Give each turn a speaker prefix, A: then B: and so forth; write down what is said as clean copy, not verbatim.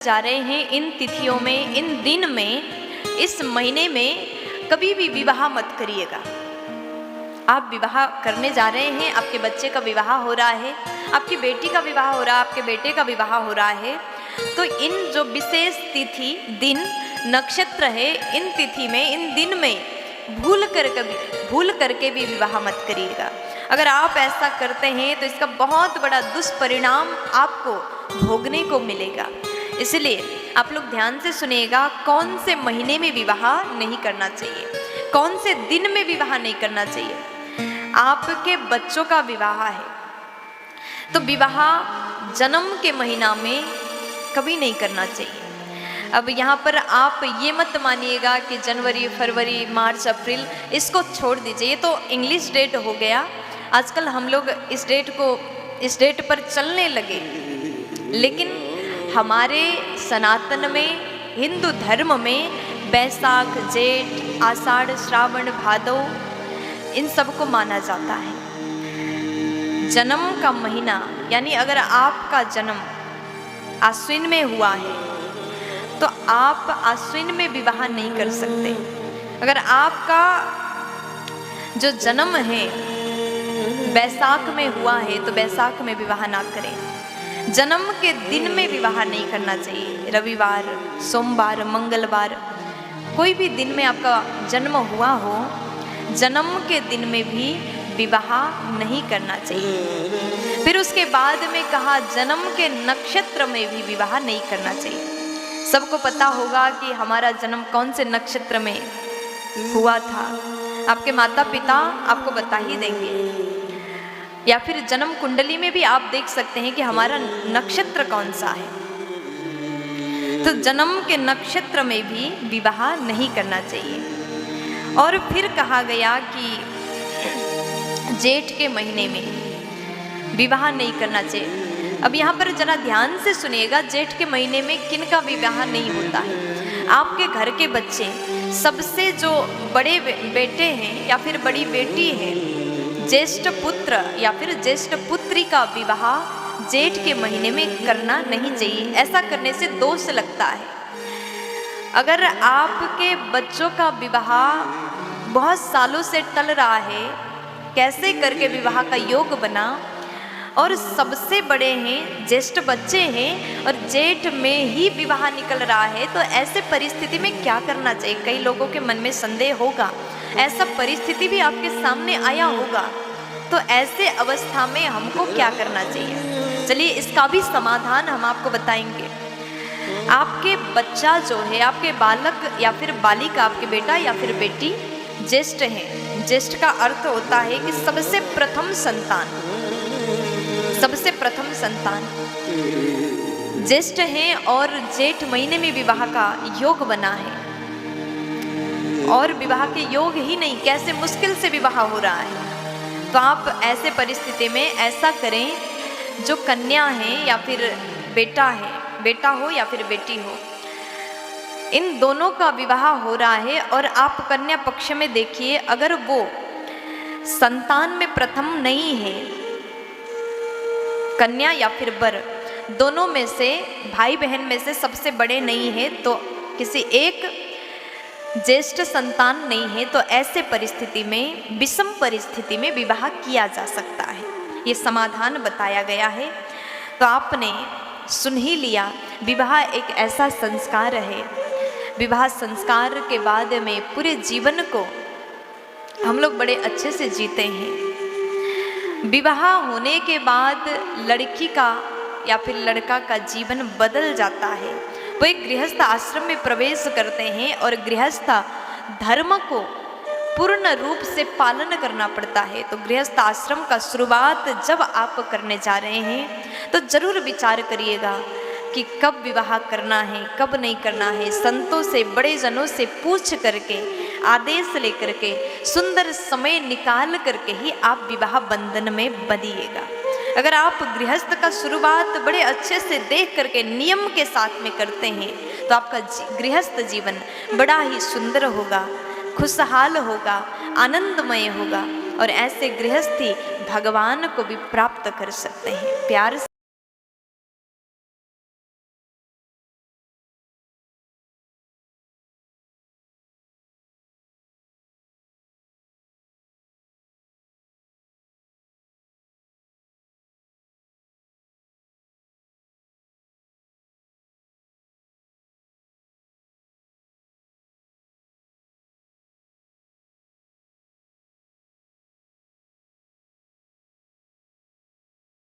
A: जा रहे हैं इन तिथियों में, इन दिन में, इस महीने में कभी भी विवाह मत करिएगा। आप विवाह करने जा रहे हैं, आपके बच्चे का विवाह हो रहा है, आपकी बेटी का विवाह हो रहा है, आपके बेटे का विवाह हो रहा है, तो इन जो विशेष तिथि, दिन, नक्षत्र है, इन तिथि में, इन दिन में भूल करके भी विवाह मत करिएगा। अगर आप ऐसा करते हैं तो इसका बहुत बड़ा दुष्परिणाम आपको भोगने को मिलेगा। इसलिए आप लोग ध्यान से सुनिएगा, कौन से महीने में विवाह नहीं करना चाहिए, कौन से दिन में विवाह नहीं करना चाहिए। आपके बच्चों का विवाह है तो विवाह जन्म के महीना में कभी नहीं करना चाहिए। अब यहाँ पर आप ये मत मानिएगा कि जनवरी, फरवरी, मार्च, अप्रैल इसको छोड़ दीजिए, ये तो इंग्लिश डेट हो गया। आजकल हम लोग इस डेट पर चलने लगे, लेकिन हमारे सनातन में, हिंदू धर्म में बैसाख, जेठ, आषाढ़, श्रावण, भादौ इन सब को माना जाता है। जन्म का महीना, यानी अगर आपका जन्म आश्विन में हुआ है तो आप आश्विन में विवाह नहीं कर सकते। अगर आपका जो जन्म है बैसाख में हुआ है तो बैसाख में विवाह ना करें। जन्म के दिन में विवाह नहीं करना चाहिए। रविवार, सोमवार, मंगलवार, कोई भी दिन में आपका जन्म हुआ हो, जन्म के दिन में भी विवाह नहीं करना चाहिए। फिर उसके बाद में कहा जन्म के नक्षत्र में भी विवाह नहीं करना चाहिए। सबको पता होगा कि हमारा जन्म कौन से नक्षत्र में हुआ था, आपके माता पिता आपको बता ही देंगे, या फिर जन्म कुंडली में भी आप देख सकते हैं कि हमारा नक्षत्र कौन सा है। तो जन्म के नक्षत्र में भी विवाह नहीं करना चाहिए। और फिर कहा गया कि जेठ के महीने में विवाह नहीं करना चाहिए। अब यहाँ पर जरा ध्यान से सुनिएगा, जेठ के महीने में किन का विवाह नहीं होता है। आपके घर के बच्चे, सबसे जो बड़े बेटे हैं या फिर बड़ी बेटी है, ज्येष्ठ पुत्र या फिर ज्येष्ठ पुत्री का विवाह जेठ के महीने में करना नहीं चाहिए। ऐसा करने से दोष लगता है। अगर आपके बच्चों का विवाह बहुत सालों से टल रहा है, कैसे करके विवाह का योग बना, और सबसे बड़े हैं, ज्येष्ठ बच्चे हैं और जेठ में ही विवाह निकल रहा है, तो ऐसे परिस्थिति में क्या करना चाहिए। कई लोगों के मन में संदेह होगा, ऐसा परिस्थिति भी आपके सामने आया होगा, तो ऐसे अवस्था में हमको क्या करना चाहिए। चलिए इसका भी समाधान हम आपको बताएंगे। आपके बच्चा जो है, आपके बालक या फिर बालिका, आपके बेटा या फिर बेटी ज्येष्ठ है। ज्येष्ठ का अर्थ होता है कि सबसे प्रथम संतान, सबसे प्रथम संतान ज्येष्ठ हैं और जेठ महीने में विवाह का योग बना है। और विवाह के योग ही नहीं, कैसे मुश्किल से विवाह हो रहा है। तो आप ऐसे परिस्थिति में ऐसा करें, जो कन्या है या फिर बेटा है, बेटा हो या फिर बेटी हो, इन दोनों का विवाह हो रहा है और आप कन्या पक्ष में देखिए, अगर वो संतान में प्रथम नहीं है, कन्या या फिर वर, दोनों में से, भाई बहन में से सबसे बड़े नहीं है, तो किसी एक ज्येष्ठ संतान नहीं है, तो ऐसे परिस्थिति में, विषम परिस्थिति में विवाह किया जा सकता है। ये समाधान बताया गया है। तो आपने सुन ही लिया, विवाह एक ऐसा संस्कार है, विवाह संस्कार के बाद में पूरे जीवन को हम लोग बड़े अच्छे से जीते हैं। विवाह होने के बाद लड़की का या फिर लड़का का जीवन बदल जाता है। वो एक गृहस्थ आश्रम में प्रवेश करते हैं और गृहस्थ धर्म को पूर्ण रूप से पालन करना पड़ता है। तो गृहस्थ आश्रम का शुरुआत जब आप करने जा रहे हैं तो जरूर विचार करिएगा कि कब विवाह करना है, कब नहीं करना है। संतों से, बड़े जनों से पूछ करके, आदेश लेकर के, सुंदर समय निकाल करके ही आप विवाह बंधन में बंधिएगा। अगर आप गृहस्थ का शुरुआत बड़े अच्छे से देख करके नियम के साथ में करते हैं तो आपका गृहस्थ जीवन बड़ा ही सुंदर होगा, खुशहाल होगा, आनंदमय होगा, और ऐसे गृहस्थी भगवान को भी प्राप्त कर सकते हैं। प्यार से